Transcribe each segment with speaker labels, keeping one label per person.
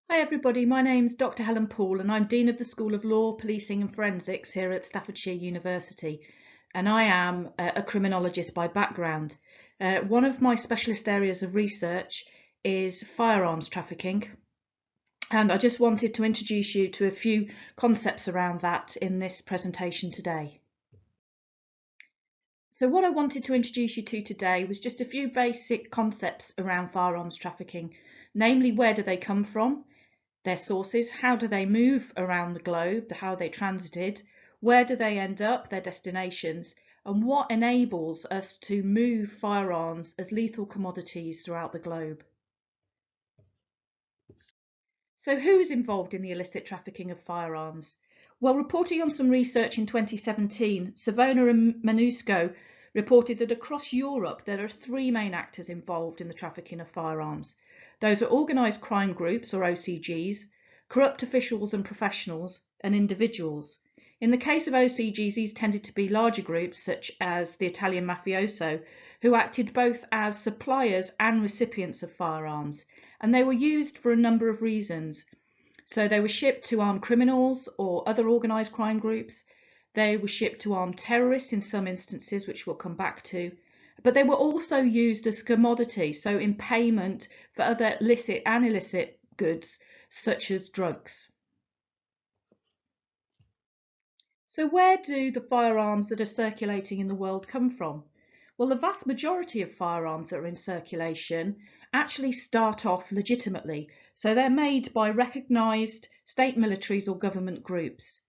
Speaker 1: Hi everybody, my name's Dr. Helen Poole and I'm Dean of the School of Law, Policing and Forensics here at Staffordshire University, and I am a criminologist by background. One of my specialist areas of research is firearms trafficking, and I just wanted to introduce you to a few concepts around that in this presentation today. So what I wanted to introduce you to today was just a few basic concepts around firearms trafficking, namely where do they come from, their sources, how do they move around the globe, how they transited, where do they end up, their destinations, and what enables us to move firearms as lethal commodities throughout the globe. So who is involved in the illicit trafficking of firearms? Well, reporting on some research in 2017, Savona and Manusco reported that across Europe there are three main actors involved in the trafficking of firearms. Those are organised crime groups, or OCGs, corrupt officials and professionals, and individuals. In the case of OCGs, these tended to be larger groups, such as the Italian mafioso, who acted both as suppliers and recipients of firearms, and they were used for a number of reasons. So they were shipped to armed criminals or other organised crime groups. They were shipped to armed terrorists in some instances, which we'll come back to. But they were also used as commodity, so in payment for other licit and illicit goods, such as drugs. So where do the firearms that are circulating in the world come from? Well, the vast majority of firearms that are in circulation actually start off legitimately. So they're made by recognised state militaries or government groups.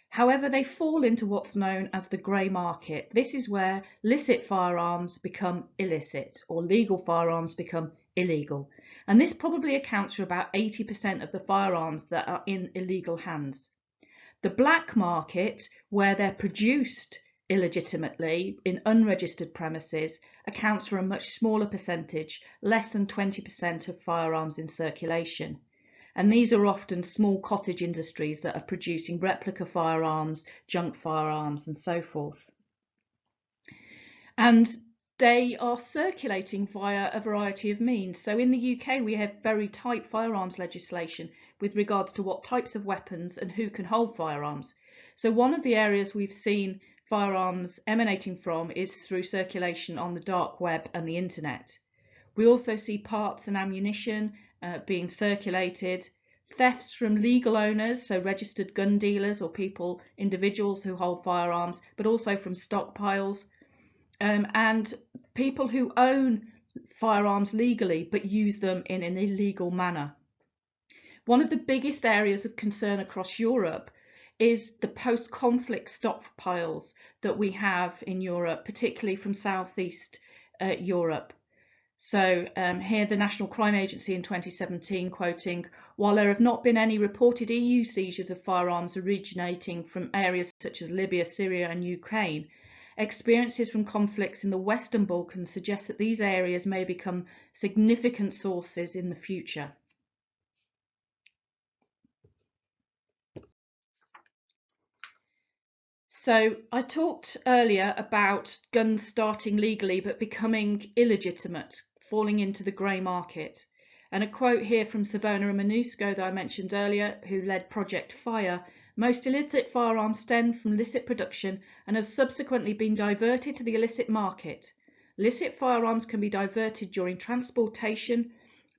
Speaker 1: However, they fall into what's known as the grey market. This is where licit firearms become illicit, or legal firearms become illegal. And this probably accounts for about 80% of the firearms that are in illegal hands. The black market, where they're produced illegitimately in unregistered premises, accounts for a much smaller percentage, less than 20% of firearms in circulation. And these are often small cottage industries that are producing replica firearms, junk firearms, and so forth. And they are circulating via a variety of means. So in the UK, we have very tight firearms legislation with regards to what types of weapons and who can hold firearms. So one of the areas we've seen firearms emanating from is through circulation on the dark web and the internet. We also see parts and ammunition being circulated, thefts from legal owners, so registered gun dealers or individuals who hold firearms, but also from stockpiles, and people who own firearms legally but use them in an illegal manner. One of the biggest areas of concern across Europe is the post-conflict stockpiles that we have in Europe, particularly from Southeast Europe. So here the National Crime Agency in 2017 quoting, while there have not been any reported EU seizures of firearms originating from areas such as Libya, Syria and Ukraine, experiences from conflicts in the Western Balkans suggest that these areas may become significant sources in the future. So I talked earlier about guns starting legally but becoming illegitimate, falling into the grey market. And a quote here from Savona and Manusco that I mentioned earlier, who led Project Fire: most illicit firearms stem from licit production and have subsequently been diverted to the illicit market. Licit firearms can be diverted during transportation,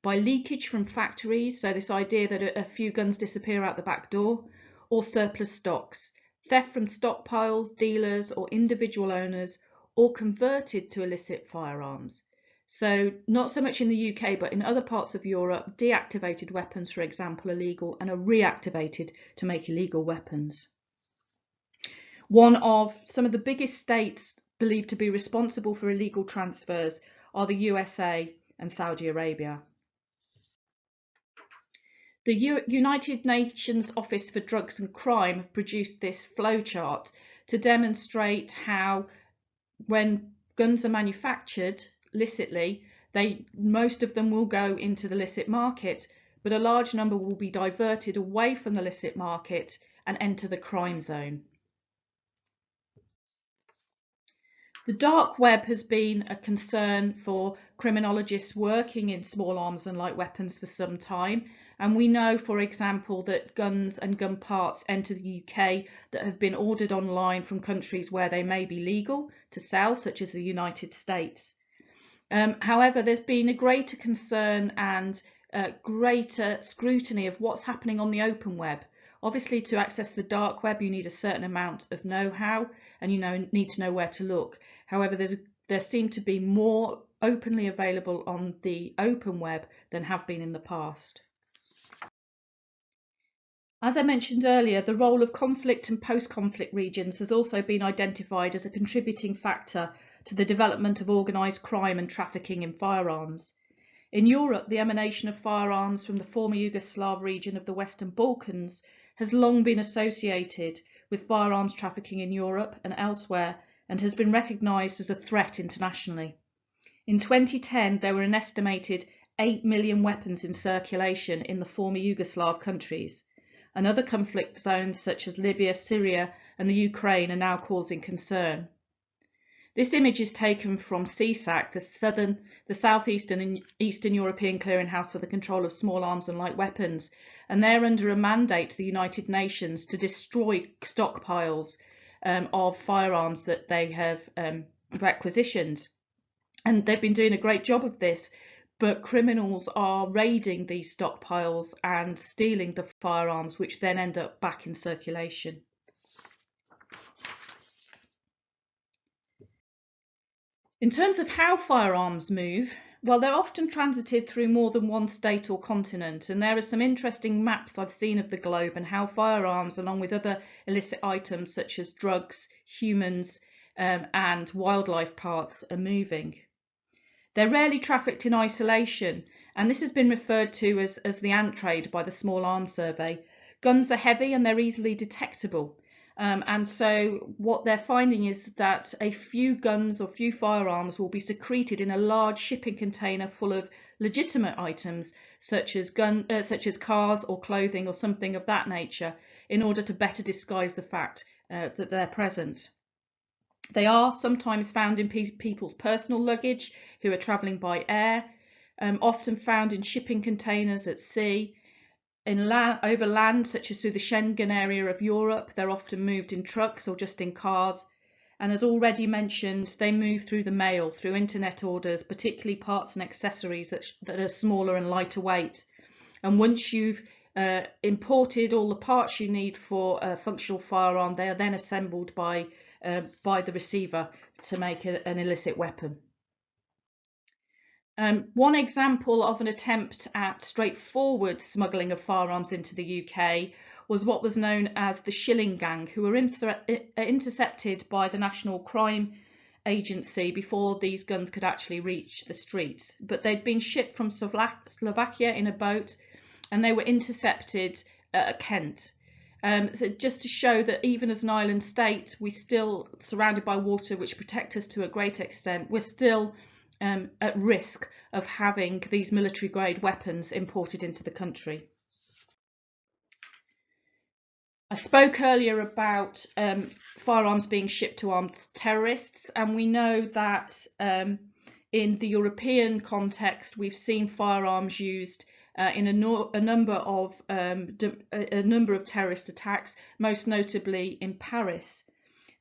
Speaker 1: by leakage from factories, so this idea that a few guns disappear out the back door, or surplus stocks, theft from stockpiles, dealers or individual owners, or converted to illicit firearms. So not so much in the UK, but in other parts of Europe, deactivated weapons, for example, are legal and are reactivated to make illegal weapons. One of some of the biggest states believed to be responsible for illegal transfers are the USA and Saudi Arabia. The United Nations Office for Drugs and Crime have produced this flowchart to demonstrate how, when guns are manufactured licitly, most of them will go into the licit market, but a large number will be diverted away from the licit market and enter the crime zone. The dark web has been a concern for criminologists working in small arms and light weapons for some time, and we know, for example, that guns and gun parts enter the UK that have been ordered online from countries where they may be legal to sell, such as the United States. However, there's been a greater concern and greater scrutiny of what's happening on the open web. Obviously, to access the dark web, you need a certain amount of know-how and you need to know where to look. However, there seem to be more openly available on the open web than have been in the past. As I mentioned earlier, the role of conflict and post-conflict regions has also been identified as a contributing factor to the development of organised crime and trafficking in firearms. In Europe, the emanation of firearms from the former Yugoslav region of the Western Balkans has long been associated with firearms trafficking in Europe and elsewhere, and has been recognised as a threat internationally. In 2010, there were an estimated 8 million weapons in circulation in the former Yugoslav countries, and other conflict zones such as Libya, Syria and the Ukraine are now causing concern. This image is taken from CSAC, the Southeastern and Eastern European Clearinghouse for the Control of Small Arms and Light Weapons, and they're under a mandate to the United Nations to destroy stockpiles of firearms that they have requisitioned. And they've been doing a great job of this, but criminals are raiding these stockpiles and stealing the firearms, which then end up back in circulation. In terms of how firearms move, well, they're often transited through more than one state or continent, and there are some interesting maps I've seen of the globe and how firearms, along with other illicit items such as drugs, humans, and wildlife parts, are moving. They're rarely trafficked in isolation, and this has been referred to as the ant trade by the Small Arms Survey. Guns are heavy and they're easily detectable. And so what they're finding is that a few guns or few firearms will be secreted in a large shipping container full of legitimate items, such as cars or clothing or something of that nature, in order to better disguise the fact that they're present. They are sometimes found in people's personal luggage who are travelling by air, often found in shipping containers at sea. Over land, such as through the Schengen area of Europe, they're often moved in trucks or just in cars. And as already mentioned, they move through the mail, through internet orders, particularly parts and accessories that are smaller and lighter weight. And once you've imported all the parts you need for a functional firearm, they are then assembled by the receiver to make an illicit weapon. One example of an attempt at straightforward smuggling of firearms into the UK was what was known as the Shilling Gang, who were intercepted by the National Crime Agency before these guns could actually reach the streets. But they'd been shipped from Slovakia in a boat, and they were intercepted at Kent. So just to show that even as an island state, we're still surrounded by water which protect us to a great extent. We're still at risk of having these military grade weapons imported into the country. I spoke earlier about firearms being shipped to armed terrorists, and we know that in the European context we've seen firearms used in a number of terrorist attacks, most notably in Paris.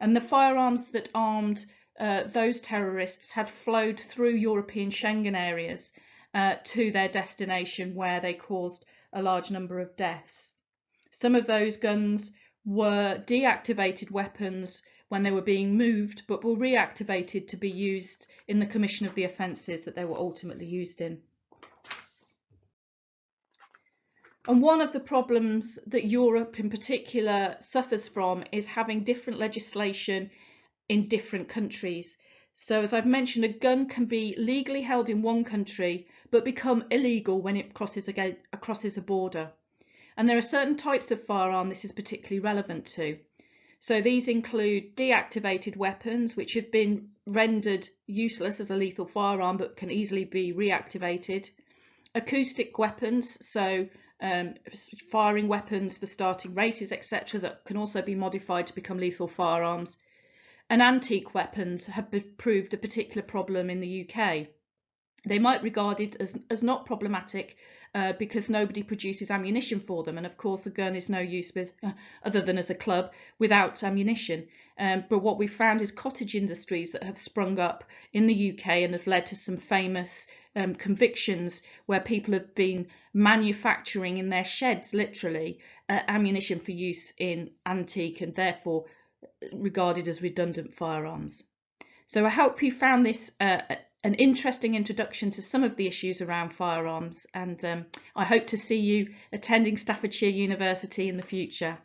Speaker 1: And the firearms that armed those terrorists had flowed through European Schengen areas to their destination, where they caused a large number of deaths. Some of those guns were deactivated weapons when they were being moved, but were reactivated to be used in the commission of the offences that they were ultimately used in. And one of the problems that Europe in particular suffers from is having different legislation in different countries. So as I've mentioned, a gun can be legally held in one country but become illegal when it crosses a border. And there are certain types of firearm this is particularly relevant to. So these include deactivated weapons, which have been rendered useless as a lethal firearm but can easily be reactivated. Acoustic weapons, so firing weapons for starting races, etc., that can also be modified to become lethal firearms. and antique weapons have proved a particular problem in the UK. They might be regarded as not problematic because nobody produces ammunition for them, and of course a gun is no use with other than as a club without ammunition. But what we've found is cottage industries that have sprung up in the UK and have led to some famous convictions where people have been manufacturing in their sheds literally ammunition for use in antique and therefore regarded as redundant firearms. So I hope you found this an interesting introduction to some of the issues around firearms, and I hope to see you attending Staffordshire University in the future.